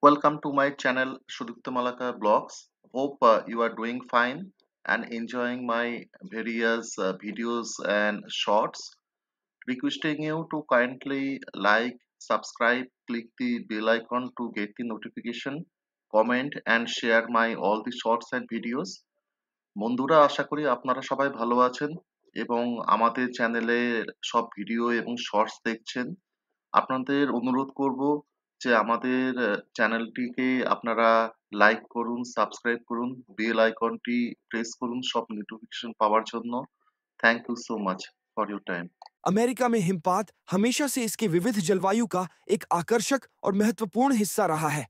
Welcome to my channel Sudipta Malaka Blogs. Hope you are doing fine and enjoying my various videos and shorts. Requesting you to kindly like, subscribe, click the bell icon to get the notification, comment and share my all the shorts and videos. বন্ধুরা আশা করি আপনারা সবাই ভালো আছেন এবং আমাদের চ্যানেলে সব ভিডিও এবং শর্টস দেখছেন। আপনাদের অনুরোধ করব যে আমাদের চ্যানেলটিকে আপনারা লাইক করুন, সাবস্ক্রাইব করুন, বেল আইকনটি প্রেস করুন সব নোটিফিকেশন পাওয়ার জন্য। Thank you so much for your time. America में हिमपात हमेशा से इसके विविध जलवायु का एक आकर्षक और महत्वपूर्ण हिस्सा रहा है।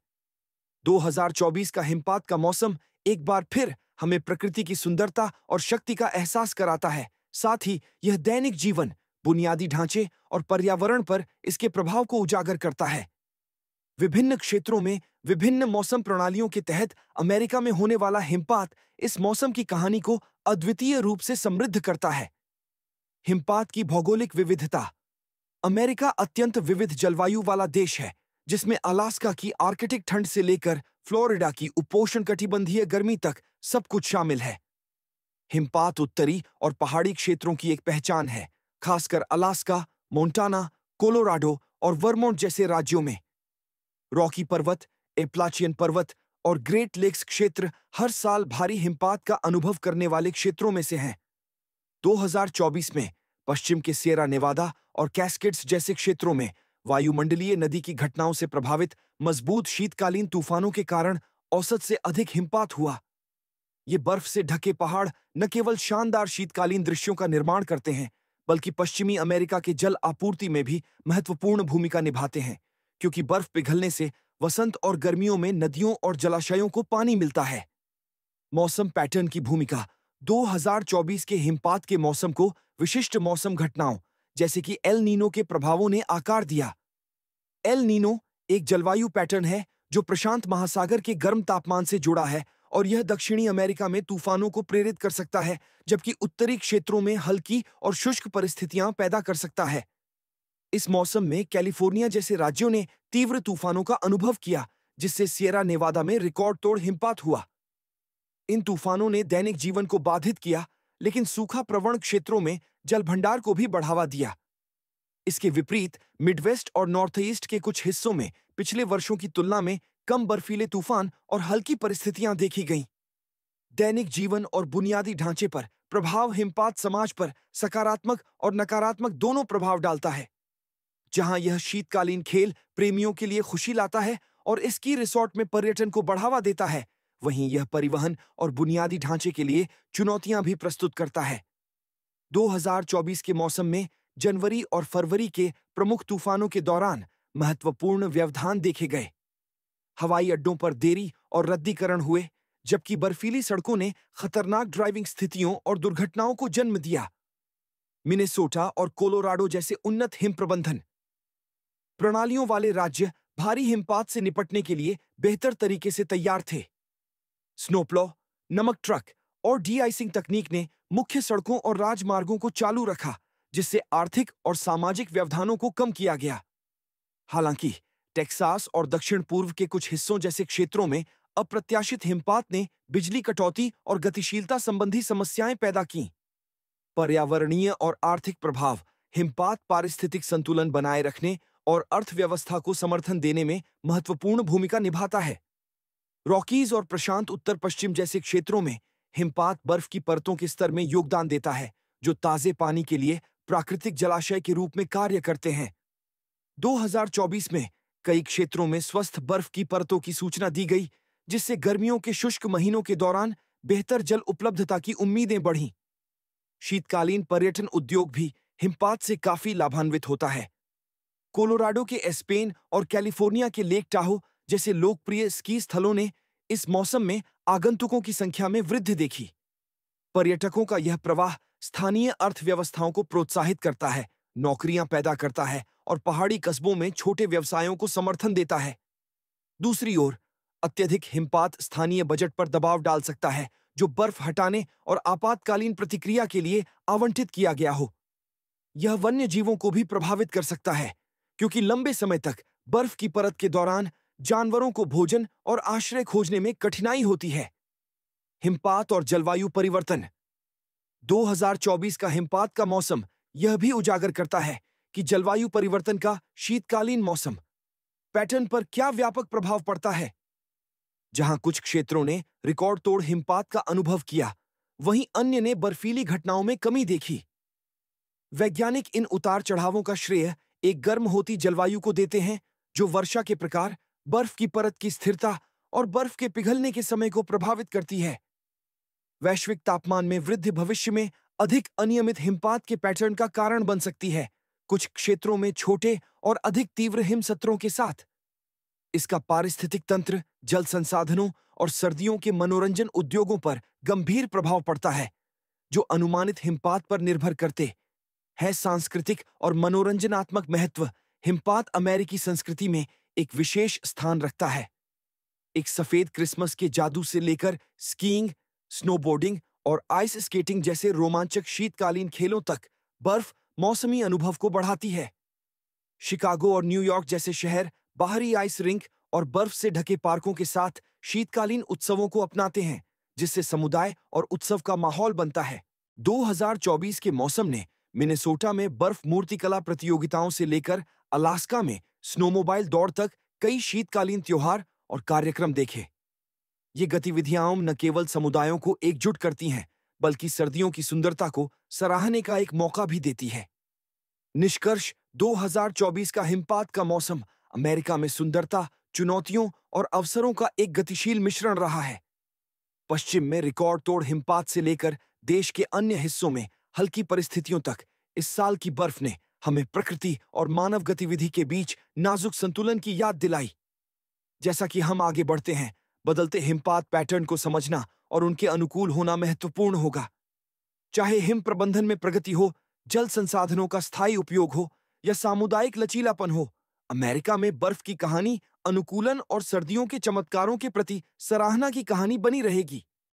2024 का हिमपात का मौसम एक बार फिर हमें प्रकृति की सुंदरता और शक्ति का एहसास कराता है। साथ ही यह दैनिक जीवन, बुनियादी ढांचे और पर्यावरण पर इसके प्रभाव को उजागर करता है। विभिन्न क्षेत्रों में विभिन्न मौसम प्रणालियों के तहत अमेरिका में होने वाला हिमपात इस मौसम की कहानी को अद्वितीय रूप से समृद्ध करता है। हिमपात की भौगोलिक विविधता। अमेरिका अत्यंत विविध जलवायु वाला देश है, जिसमें अलास्का की आर्कटिक ठंड से लेकर फ्लोरिडा की उपोष्णकटिबंधीय गर्मी तक सब कुछ शामिल है। हिमपात उत्तरी और पहाड़ी क्षेत्रों की एक पहचान है, खासकर अलास्का, मोंटाना, कोलोराडो और वर्मोंट जैसे राज्यों में। रॉकी पर्वत, एप्लाचियन पर्वत और ग्रेट लेक्स क्षेत्र हर साल भारी हिमपात का अनुभव करने वाले क्षेत्रों में से हैं। 2024 में पश्चिम के सिएरा नेवादा और कैस्केड्स जैसे क्षेत्रों में वायुमंडलीय नदी की घटनाओं से प्रभावित मजबूत शीतकालीन तूफानों के कारण औसत से अधिक हिमपात हुआ। ये बर्फ से ढके पहाड़ न केवल शानदार शीतकालीन दृश्यों का निर्माण करते हैं, बल्कि पश्चिमी अमेरिका के जल आपूर्ति में भी महत्वपूर्ण भूमिका निभाते हैं, क्योंकि बर्फ पिघलने से वसंत और गर्मियों में नदियों और जलाशयों को पानी मिलता है। मौसम पैटर्न की भूमिका। 2024 के हिमपात के मौसम को विशिष्ट मौसम घटनाओं जैसे कि एल नीनो के प्रभावों ने आकार दिया। एल नीनो एक जलवायु पैटर्न है जो प्रशांत महासागर के गर्म तापमान से जुड़ा है और यह दक्षिणी अमेरिका में तूफानों को प्रेरित कर सकता है, जबकि उत्तरी क्षेत्रों में हल्की और शुष्क परिस्थितियां पैदा कर सकता है। इस मौसम में कैलिफोर्निया जैसे राज्यों ने तीव्र तूफानों का अनुभव किया, जिससे सिएरा नेवादा में रिकॉर्ड तोड़ हिमपात हुआ। इन तूफानों ने दैनिक जीवन को बाधित किया, लेकिन सूखा प्रवण क्षेत्रों में जलभंडार को भी बढ़ावा दिया। इसके विपरीत मिडवेस्ट और नॉर्थ ईस्ट के कुछ हिस्सों में पिछले वर्षों की तुलना में कम बर्फीले तूफान और हल्की परिस्थितियां देखी गईं। दैनिक जीवन और बुनियादी ढांचे पर प्रभाव। हिमपात समाज पर सकारात्मक और नकारात्मक दोनों प्रभाव डालता है। जहां यह शीतकालीन खेल प्रेमियों के लिए खुशी लाता है और स्की रिसोर्ट में पर्यटन को बढ़ावा देता है, वहीं यह परिवहन और बुनियादी ढांचे के लिए चुनौतियां भी प्रस्तुत करता है। 2024 के मौसम में जनवरी और फरवरी के प्रमुख तूफानों के दौरान महत्वपूर्ण व्यवधान देखे गए। हवाई अड्डों पर देरी और रद्दीकरण हुए, जबकि बर्फीली सड़कों ने खतरनाक ड्राइविंग स्थितियों और दुर्घटनाओं को जन्म दिया। मिनेसोटा और कोलोराडो जैसे उन्नत हिम प्रबंधन प्रणालियों वाले राज्य भारी हिमपात से निपटने के लिए बेहतर तरीके से तैयार थे। स्नोप्लॉ, नमक ट्रक और डी-आइसिंग तकनीक ने मुख्य सड़कों और राजमार्गों को चालू रखा, जिससे आर्थिक और सामाजिक व्यवधानों को कम किया गया। हालांकि टेक्सास और दक्षिण पूर्व के कुछ हिस्सों जैसे क्षेत्रों में अप्रत्याशित हिमपात ने बिजली कटौती और गतिशीलता संबंधी समस्याएं पैदा की। पर्यावरणीय और आर्थिक प्रभाव। हिमपात पारिस्थितिक संतुलन बनाए रखने और अर्थव्यवस्था को समर्थन देने में महत्वपूर्ण भूमिका निभाता है। रॉकीज और प्रशांत उत्तर पश्चिम जैसे क्षेत्रों में हिमपात बर्फ की परतों के स्तर में योगदान देता है, जो ताजे पानी के लिए प्राकृतिक जलाशय के रूप में कार्य करते हैं। 2024 में कई क्षेत्रों में स्वस्थ बर्फ की परतों की सूचना दी गई, जिससे गर्मियों के शुष्क महीनों के दौरान बेहतर जल उपलब्धता की उम्मीदें बढ़ीं। शीतकालीन पर्यटन उद्योग भी हिमपात से काफी लाभान्वित होता है। कोलोराडो के एस्पेन और कैलिफोर्निया के लेक टाहो जैसे लोकप्रिय स्की स्थलों ने इस मौसम में आगंतुकों की संख्या में वृद्धि देखी। पर्यटकों का यह प्रवाह स्थानीय अर्थव्यवस्थाओं को प्रोत्साहित करता है, नौकरियां पैदा करता है और पहाड़ी कस्बों में छोटे व्यवसायों को समर्थन देता है। दूसरी ओर, अत्यधिक हिमपात स्थानीय बजट पर दबाव डाल सकता है, जो बर्फ हटाने और आपातकालीन प्रतिक्रिया के लिए आवंटित किया गया हो। यह वन्य जीवों को भी प्रभावित कर सकता है, क्योंकि लंबे समय तक बर्फ की परत के दौरान जानवरों को भोजन और आश्रय खोजने में कठिनाई होती है। हिमपात और जलवायु परिवर्तन। 2024 का हिमपात का मौसम यह भी उजागर करता है कि जलवायु परिवर्तन का शीतकालीन मौसम पैटर्न पर क्या व्यापक प्रभाव पड़ता है। जहां कुछ क्षेत्रों ने रिकॉर्ड तोड़ हिमपात का अनुभव किया, वहीं अन्य ने बर्फीली घटनाओं में कमी देखी। वैज्ञानिक इन उतार चढ़ावों का श्रेय एक गर्म होती जलवायु को देते हैं, जो वर्षा के प्रकार, बर्फ की परत की स्थिरता और बर्फ के पिघलने के समय को प्रभावित करती है। वैश्विक तापमान में वृद्धि भविष्य में अधिक अनियमित हिमपात के पैटर्न का कारण बन सकती है, कुछ क्षेत्रों में छोटे और अधिक तीव्र हिम सत्रों के साथ। इसका पारिस्थितिक तंत्र, जल संसाधनों और सर्दियों के मनोरंजन उद्योगों पर गंभीर प्रभाव पड़ता है, जो अनुमानित हिमपात पर निर्भर करते है। सांस्कृतिक और मनोरंजनात्मक महत्व। हिमपात अमेरिकी संस्कृति में एक विशेष स्थान रखता है। एक सफेद क्रिसमस के जादू से लेकर स्कीइंग, स्नोबोर्डिंग और आइस स्केटिंग जैसे रोमांचक शीतकालीन खेलों तक, बर्फ मौसमी अनुभव को बढ़ाती है। शिकागो और न्यूयॉर्क जैसे शहर बाहरी आइस रिंक और बर्फ से ढके पार्कों के साथ शीतकालीन उत्सवों को अपनाते हैं, जिससे समुदाय और उत्सव का माहौल बनता है। 2024 के मौसम ने मिनेसोटा में बर्फ मूर्तिकला प्रतियोगिताओं से लेकर अलास्का में स्नोमोबाइल दौड़ तक कई शीतकालीन त्योहार और कार्यक्रम देखे। ये गतिविधियां न केवल समुदायों को एकजुट करती हैं, बल्कि सर्दियों की सुंदरता को सराहने का एक मौका भी देती है। निष्कर्ष: 2024 का हिमपात का मौसम अमेरिका में सुंदरता, चुनौतियों और अवसरों का एक गतिशील मिश्रण रहा है। पश्चिम में रिकॉर्ड तोड़ हिमपात से लेकर देश के अन्य हिस्सों में हल्की परिस्थितियों तक, इस साल की बर्फ ने हमें प्रकृति और मानव गतिविधि के बीच नाजुक संतुलन की याद दिलाई। जैसा कि हम आगे बढ़ते हैं, बदलते हिमपात पैटर्न को समझना और उनके अनुकूल होना महत्वपूर्ण होगा। चाहे हिम प्रबंधन में प्रगति हो, जल संसाधनों का स्थायी उपयोग हो या सामुदायिक लचीलापन हो, अमेरिका में बर्फ की कहानी अनुकूलन और सर्दियों के चमत्कारों के प्रति सराहना की कहानी बनी रहेगी।